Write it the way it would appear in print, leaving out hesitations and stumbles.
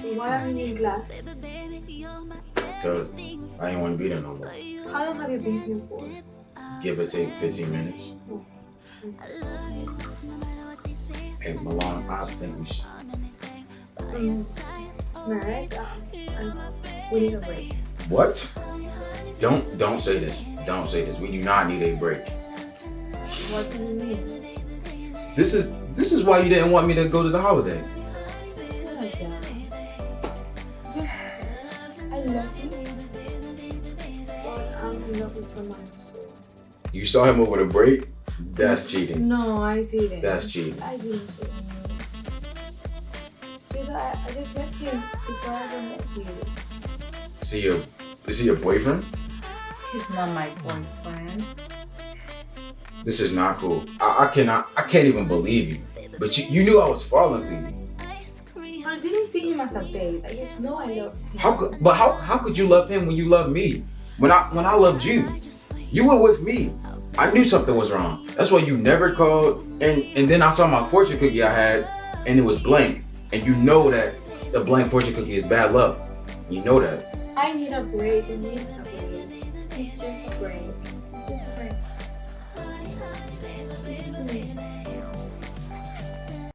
Why are you in class? Because I ain't want to be there no more. How long have you been here for? Give or take 15 minutes. Oh, Hey, Milan, I think we should. Alright, we need a break. What? Don't say this. Don't say this. We do not need a break. What do you mean? This is why you didn't want me to go to the holiday. It's not like that. Just, I love you, but I'm in love with someone else. So. You saw him over the break? That's cheating. No, I didn't. That's cheating. I didn't. Just, I just met him before I even met you. Is he your boyfriend? He's not my boyfriend. This is not cool. I can't even believe you. But you knew I was falling for you. I didn't see him as a date. I just know I loved him. How could you love him when you love me? When I loved you, you were with me. I knew something was wrong. That's why you never called. And then I saw my fortune cookie I had, and it was blank. And you know that the blank fortune cookie is bad luck. You know that. I need a break. I need a break. It's just a break. It's just a break. Listen to me.